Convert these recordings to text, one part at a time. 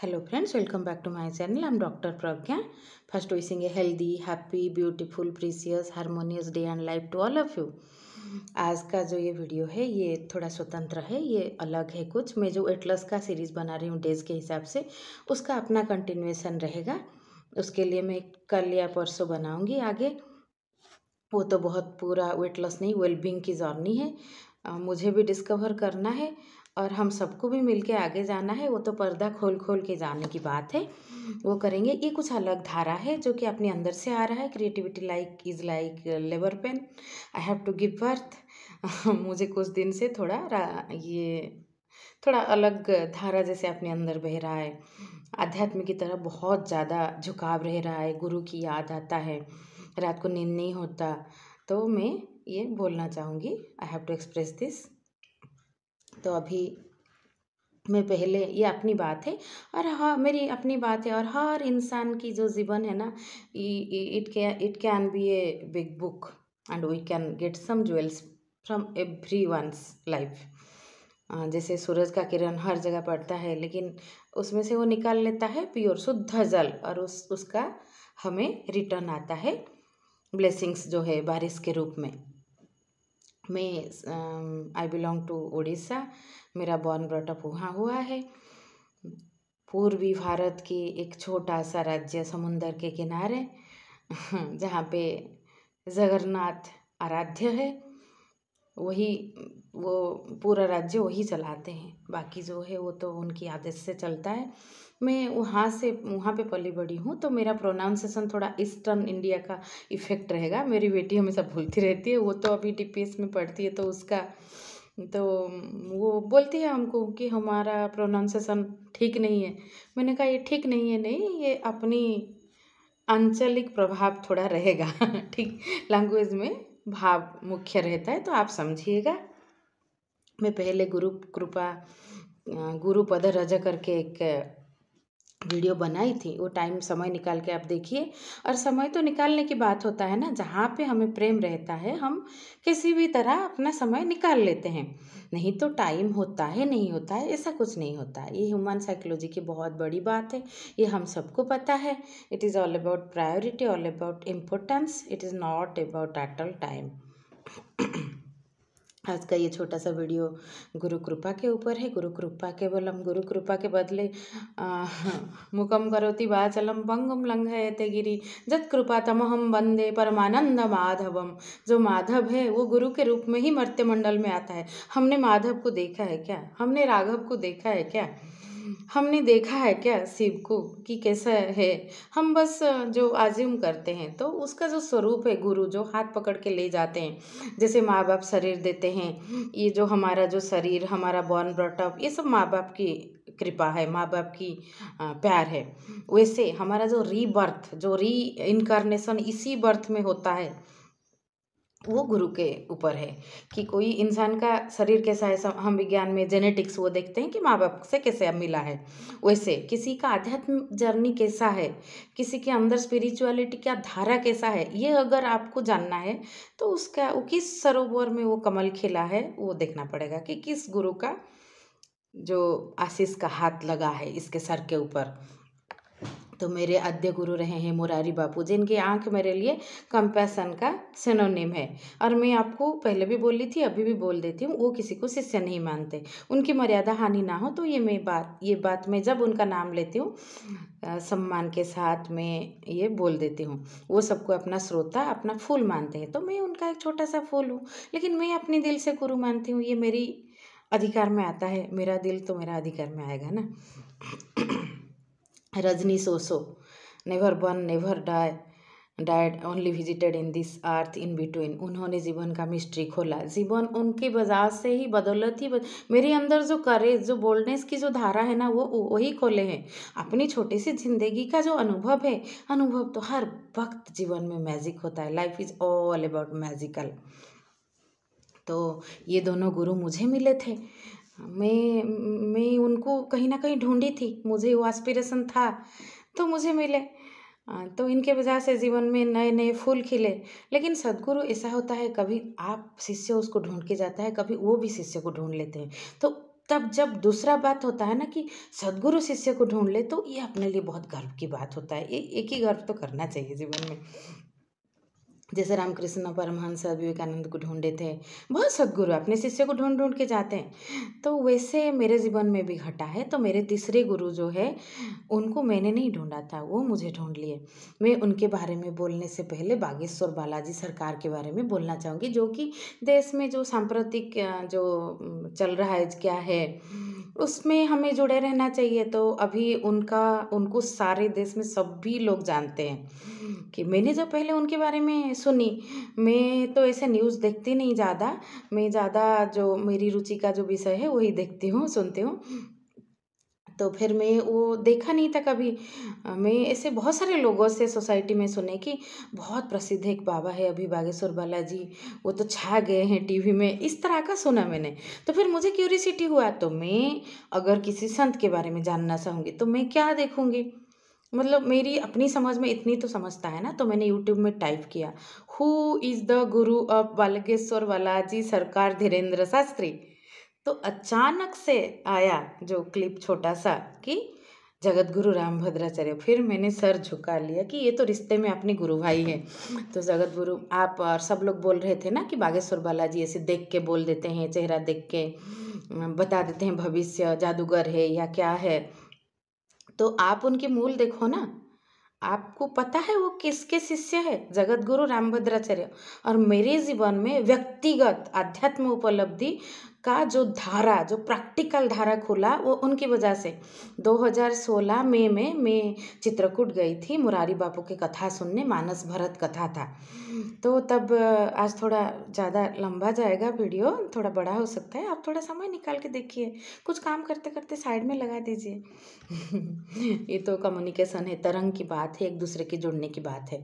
Hello friends, welcome back to my channel. I'm Dr. Pragya. First wishing a healthy, happy, beautiful, precious, harmonious day and life to all of you. आज का जो ये video है ये थोड़ा स्वतंत्र है, ये अलग है कुछ। मैं जो एटलस का सीरीज़ बना रही हूँ डेज के हिसाब से, उसका अपना कंटिन्यूएशन रहेगा। उसके लिए मैं कल या परसों बनाऊँगी आगे। वो तो बहुत पूरा वेट लॉस नहीं, वेलबींग की जर्नी है। मुझे भी डिस्कवर करना है और हम सबको भी मिलके आगे जाना है। वो तो पर्दा खोल खोल के जाने की बात है, वो करेंगे। ये कुछ अलग धारा है जो कि अपने अंदर से आ रहा है। Creativity is like labour pain, I have to give birth. मुझे कुछ दिन से थोड़ा अलग धारा जैसे अपने अंदर बह रहा है। आध्यात्म की तरफ बहुत ज़्यादा झुकाव रह रहा है, गुरु की याद आता है, रात को नींद नहीं होता। तो मैं ये बोलना चाहूँगी, I have to express this. तो अभी मैं पहले, ये अपनी बात है और हाँ मेरी अपनी बात है, और हर इंसान की जो जीवन है ना, it can be a big book and we can get some jewels from everyone's life. जैसे सूरज का किरण हर जगह पड़ता है, लेकिन उसमें से वो निकाल लेता है प्योर शुद्ध जल, और उसका हमें रिटर्न आता है ब्लेसिंग्स जो है बारिश के रूप में। मैं आई बिलोंग टू उड़ीसा, मेरा बॉर्न ब्रॉटअप वहाँ हुआ है। पूर्वी भारत की एक छोटा सा राज्य समुंदर के किनारे, जहाँ पे जगन्नाथ आराध्य है। वो पूरा राज्य वही चलाते हैं, बाकी जो है वो तो उनकी आदत से चलता है। मैं वहाँ पे पली बड़ी हूँ, तो मेरा प्रोनाउंसिएशन थोड़ा ईस्टर्न इंडिया का इफ़ेक्ट रहेगा। मेरी बेटी हमेशा भूलती रहती है, वो तो अभी DPS में पढ़ती है, तो वो बोलती है हमको कि हमारा प्रोनाउंसिएशन ठीक नहीं है। मैंने कहा ये ठीक नहीं है, नहीं, ये अपनी आंचलिक प्रभाव थोड़ा रहेगा। ठीक, लैंग्वेज में भाव मुख्य रहता है, तो आप समझिएगा। मैं पहले गुरु पद रज करके एक वीडियो बनाई थी, वो टाइम समय निकाल के आप देखिए। और समय तो निकालने की बात होता है ना, जहाँ पे हमें प्रेम रहता है हम किसी भी तरह अपना समय निकाल लेते हैं। नहीं तो टाइम होता है, नहीं होता है, ऐसा कुछ नहीं होता है। ये ह्यूमन साइकोलॉजी की बहुत बड़ी बात है, ये हम सबको पता है। It is all about priority, all about importance, it is not about at all time. आज का ये छोटा सा वीडियो गुरु कृपा के ऊपर है। गुरु कृपा केवलम, गुरु कृपा के बदले मुकम करोति वाचलम पंगुम लंघयते गिरि जत कृपा तमहम वंदे परमानंद माधवम। जो माधव है वो गुरु के रूप में ही मर्त्य मंडल में आता है। हमने माधव को देखा है क्या? हमने राघव को देखा है क्या? हमने देखा है क्या शिव को कि कैसा है? हम बस जो आज्यूम करते हैं। तो उसका जो स्वरूप है गुरु, जो हाथ पकड़ के ले जाते हैं, जैसे माँ बाप शरीर देते हैं, ये जो हमारा जो शरीर, हमारा बॉर्न ब्रॉटअप, ये सब माँ बाप की कृपा है, माँ बाप की प्यार है। वैसे हमारा जो रीबर्थ, जो री इनकारनेशन इसी बर्थ में होता है, वो गुरु के ऊपर है कि कोई इंसान का शरीर कैसा है। हम विज्ञान में जेनेटिक्स वो देखते हैं कि माँ बाप से कैसे मिला है। वैसे किसी का आध्यात्म जर्नी कैसा है, किसी के अंदर स्पिरिचुअलिटी का धारा कैसा है, ये अगर आपको जानना है तो उसका वो किस सरोवर में वो कमल खिला है वो देखना पड़ेगा कि किस गुरु का जो आशीष का हाथ लगा है इसके सर के ऊपर। तो मेरे आद्य गुरु रहे हैं मुरारी बापू, जिनकी आंख मेरे लिए कंपैशन का सिनोनिम है। और मैं आपको पहले भी बोली थी, अभी भी बोल देती हूँ, वो किसी को शिष्य नहीं मानते। उनकी मर्यादा हानि ना हो, तो ये बात मैं जब उनका नाम लेती हूँ सम्मान के साथ मैं ये बोल देती हूँ। वो सबको अपना श्रोता, अपना फूल मानते हैं, तो मैं उनका एक छोटा सा फूल हूँ, लेकिन मैं अपने दिल से गुरु मानती हूँ। ये मेरी अधिकार में आता है, मेरा दिल तो मेरा अधिकार में आएगा ना। Rajneesh Osho, never born never died only visited in this earth in between. उन्होंने जीवन का मिस्ट्री खोला। जीवन उनकी वजह से ही बदौलत ही मेरे अंदर जो करेज, जो बोल्डनेस की जो धारा है ना, वो वही खोले हैं। अपनी छोटी सी जिंदगी का जो अनुभव है, अनुभव तो हर वक्त जीवन में मैजिक होता है। Life is all about magical. तो ये दोनों गुरु मुझे मिले थे। मैं उनको कहीं ना कहीं ढूंढी थी, मुझे वो एस्पिरेशन था, तो मुझे मिले। तो इनके वजह से जीवन में नए नए फूल खिले। लेकिन सदगुरु ऐसा होता है, कभी आप शिष्य उसको ढूंढ के जाता है, कभी वो भी शिष्य को ढूंढ लेते हैं। तो तब जब दूसरा बात होता है ना कि सद्गुरु शिष्य को ढूंढ ले, तो ये अपने लिए बहुत गर्व की बात होता है। एक ही गर्व तो करना चाहिए जीवन में। जैसे रामकृष्ण परमहंस विवेकानंद को ढूंढे थे, बहुत सद्गुरु अपने शिष्य को ढूंढ ढूंढ के जाते हैं। तो वैसे मेरे जीवन में भी घटा है। तो मेरे तीसरे गुरु जो है, उनको मैंने नहीं ढूंढा था, वो मुझे ढूंढ लिए। मैं उनके बारे में बोलने से पहले बागेश्वर बालाजी सरकार के बारे में बोलना चाहूँगी, जो कि देश में जो सांप्रतिक जो चल रहा है क्या है, उसमें हमें जुड़े रहना चाहिए। तो अभी उनको सारे देश में सभी लोग जानते हैं। कि मैंने जब पहले उनके बारे में सुनी, मैं तो ऐसे न्यूज़ देखती नहीं ज़्यादा, मैं ज़्यादा जो मेरी रुचि का जो विषय है वही देखती हूँ, सुनती हूँ। तो फिर मैं वो देखा नहीं था कभी। मैं ऐसे बहुत सारे लोगों से सोसाइटी में सुने कि बहुत प्रसिद्ध एक बाबा है अभी बागेश्वर बालाजी, वो तो छा गए हैं टीवी में, इस तरह का सुना मैंने। तो फिर मुझे क्यूरियोसिटी हुआ, तो मैं अगर किसी संत के बारे में जानना चाहूँगी तो मैं क्या देखूँगी, मतलब मेरी अपनी समझ में इतनी तो समझता है ना। तो मैंने यूट्यूब में टाइप किया, who is the Guru of Balkeshwar Balaji सरकार धीरेन्द्र शास्त्री। तो अचानक से आया जो क्लिप छोटा सा कि जगत गुरु रामभद्राचार्य। फिर मैंने सर झुका लिया कि ये तो रिश्ते में अपने गुरु भाई हैं। तो जगत गुरु आप और सब लोग बोल रहे थे ना कि बागेश्वर बालाजी ऐसे देख के बोल देते हैं, चेहरा देख के बता देते हैं भविष्य, जादूगर है या क्या है। तो आप उनके मूल देखो ना, आपको पता है वो किसके शिष्य है, जगत गुरु रामभद्राचार्य। और मेरे जीवन में व्यक्तिगत आध्यात्म उपलब्धि का जो धारा, जो प्रैक्टिकल धारा खुला, वो उनकी वजह से 2016 मई में मैं चित्रकूट गई थी मुरारी बापू की कथा सुनने, मानस भरत कथा था। तो तब आज थोड़ा ज़्यादा लंबा जाएगा वीडियो, थोड़ा बड़ा हो सकता है, आप थोड़ा समय निकाल के देखिए, कुछ काम करते करते साइड में लगा दीजिए। ये तो कम्युनिकेशन है, तरंग की बात है, एक दूसरे के जुड़ने की बात है।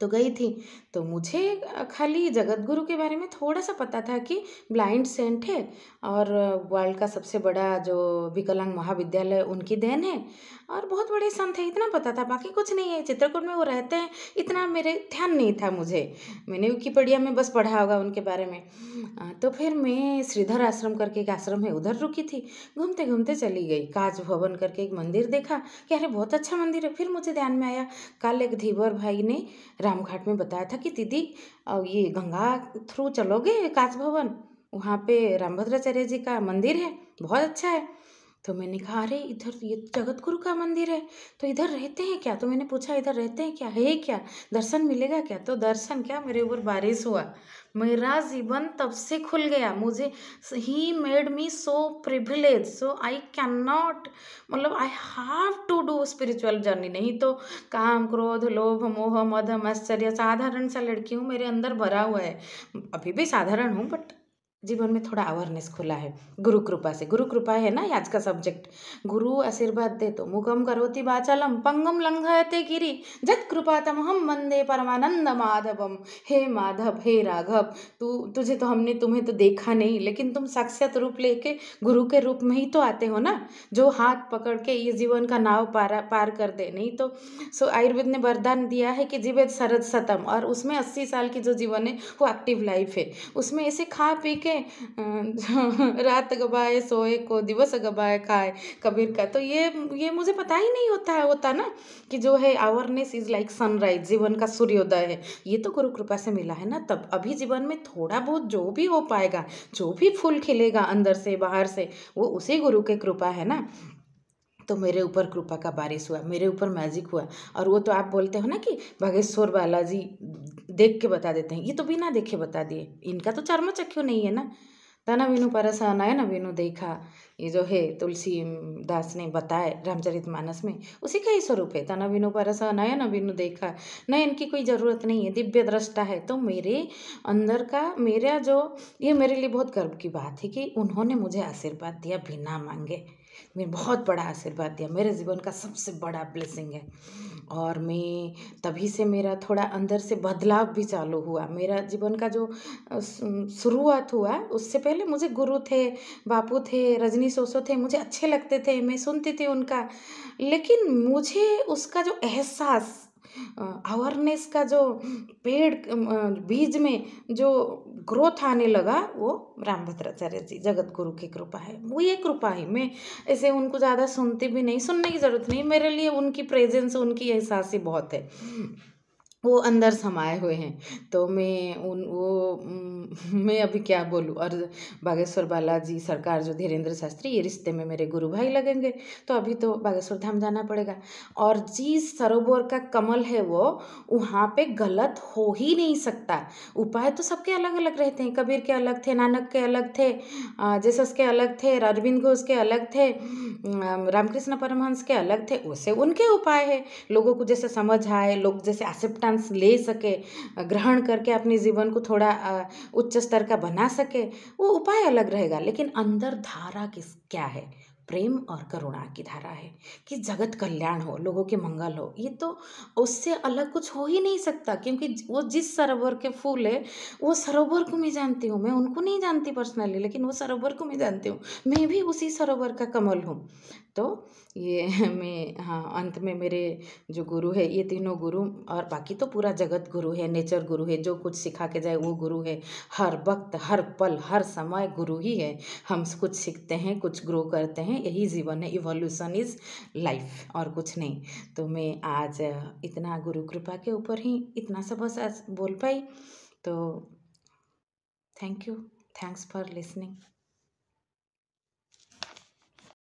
तो गई थी, तो मुझे खाली जगत गुरु के बारे में थोड़ा सा पता था कि ब्लाइंड सेंट है और वर्ल्ड का सबसे बड़ा जो विकलांग महाविद्यालय उनकी देन है, और बहुत बड़े संत है, इतना पता था, बाकी कुछ नहीं है। चित्रकूट में वो रहते हैं, इतना मेरे ध्यान नहीं था मुझे, मैंने विकिपीडिया में बस पढ़ा होगा उनके बारे में। तो फिर मैं श्रीधर आश्रम करके एक आश्रम है, उधर रुकी थी, घूमते घूमते चली गई। काज भवन करके एक मंदिर देखा कि अरे बहुत अच्छा मंदिर है। फिर मुझे ध्यान में आया, कल एक धीवर भाई ने रामघाट में बताया था कि दीदी ये गंगा थ्रू चलोगे काच भवन, वहाँ पे रामभद्राचार्य जी का मंदिर है, बहुत अच्छा है। तो मैंने कहा अरे इधर ये जगत गुरु का मंदिर है, तो इधर रहते हैं क्या? तो मैंने पूछा इधर रहते हैं क्या, है क्या, दर्शन मिलेगा क्या? तो दर्शन क्या, मेरे ऊपर बारिश हुआ, मेरा जीवन तब से खुल गया। मुझे ही made me so privilege, so I can not, मतलब I have to do spiritual journey. नहीं तो काम क्रोध लोभ मोह मद आश्चर्य, साधारण सा लड़की हूँ, मेरे अंदर भरा हुआ है, अभी भी साधारण हूँ, बट जीवन में थोड़ा अवेयरनेस खुला है गुरु कृपा से। गुरु कृपा है ना आज का सब्जेक्ट, गुरु आशीर्वाद दे तो मुखम करोति वाचालम पंगुम लंघयते गिरि जत कृपा तमहम वंदे परमानंद माधवम। हे माधव, हे राघव, तुझे तो हमने, तुम्हें तो देखा नहीं, लेकिन तुम साक्षात रूप लेके गुरु के रूप में ही तो आते हो ना, जो हाथ पकड़ के ये जीवन का नाव पार कर दे। नहीं तो सो आयुर्वेद ने वरदान दिया है कि जीवेद शरद शतम, और उसमें 80 साल की जो जीवन है वो एक्टिव लाइफ है। उसमें ऐसे खा पी के रात गवाए सोए को दिवस गवाए खाए, कबीर का। तो ये मुझे पता ही नहीं होता ना कि जो है अवेयरनेस इज लाइक सनराइज, जीवन का सूर्योदय है। ये तो गुरु कृपा से मिला है ना। तब अभी जीवन में थोड़ा बहुत जो भी हो पाएगा, जो भी फूल खिलेगा अंदर से बाहर से, वो उसी गुरु के कृपा है ना। तो मेरे ऊपर कृपा का बारिश हुआ, मेरे ऊपर मैजिक हुआ। और वो तो आप बोलते हो ना कि बागेश्वर बालाजी देख के बता देते हैं, ये तो बिना देखे बता दिए, इनका तो चर्मचक्षु नहीं है ना। तना विनु परस नयन विनु देखा, ये जो है तुलसी दास ने बताए रामचरितमानस में, उसी का ही स्वरूप है। तना विनु परस नयन विनु देखा, नयन की कोई ज़रूरत नहीं है, दिव्य दृष्टा है। तो मेरे अंदर का मेरा जो, ये मेरे लिए बहुत गर्व की बात है कि उन्होंने मुझे आशीर्वाद दिया बिना मांगे, मैं बहुत बड़ा आशीर्वाद दिया, मेरे जीवन का सबसे बड़ा ब्लेसिंग है। और मैं तभी से मेरा थोड़ा अंदर से बदलाव भी चालू हुआ। मेरा जीवन का जो शुरुआत हुआ, उससे पहले मुझे गुरु थे, बापू थे, रजनीश ओशो थे, मुझे अच्छे लगते थे, मैं सुनती थी उनका, लेकिन मुझे उसका जो एहसास अवेयरनेस का जो पेड़ बीज में जो ग्रोथ आने लगा, वो रामभद्राचार्य जी जगत गुरु की कृपा है। वो ये कृपा है। मैं ऐसे उनको ज़्यादा सुनती भी नहीं, सुनने की ज़रूरत नहीं, मेरे लिए उनकी प्रेजेंस, उनकी एहसास ही बहुत है। वो अंदर समाये हुए हैं। तो मैं मैं अभी क्या बोलूँ। और बागेश्वर बालाजी सरकार जो धीरेन्द्र शास्त्री, ये रिश्ते में मेरे गुरु भाई लगेंगे। तो अभी तो बागेश्वर धाम जाना पड़ेगा। और जिस सरोवर का कमल है वो, वहाँ पे गलत हो ही नहीं सकता। उपाय तो सबके अलग अलग रहते हैं। कबीर के अलग थे, नानक के अलग थे, जेसस के अलग थे, अरविंद घोष के अलग थे, रामकृष्ण परमहंस के अलग थे। वैसे उनके उपाय है, लोगों को जैसे समझ आए, लोग जैसे एक्सेप्टेंस ले सके, ग्रहण करके अपने जीवन को थोड़ा उच्च स्तर का बना सके, वो उपाय अलग रहेगा। लेकिन अंदर धारा क्या है? प्रेम और करुणा की धारा है कि जगत कल्याण हो, लोगों के मंगल हो। ये तो उससे अलग कुछ हो ही नहीं सकता, क्योंकि वो जिस सरोवर के फूल है, वो सरोवर को मैं जानती हूँ। मैं उनको नहीं जानती पर्सनली, लेकिन वो सरोवर को मैं जानती हूँ। मैं भी उसी सरोवर का कमल हूँ। तो ये मैं, हाँ, अंत में मेरे जो गुरु है, ये तीनों गुरु, और बाकी तो पूरा जगत गुरु है, नेचर गुरु है, जो कुछ सिखा के जाए वो गुरु है। हर वक्त, हर पल, हर समय गुरु ही है। हम कुछ सीखते हैं, कुछ ग्रो करते हैं, यही जीवन है। इवोल्यूशन इज लाइफ, और कुछ नहीं। तो मैं आज इतना गुरु कृपा के ऊपर ही इतना सब बस आज बोल पाई। तो thank you, thanks for listening.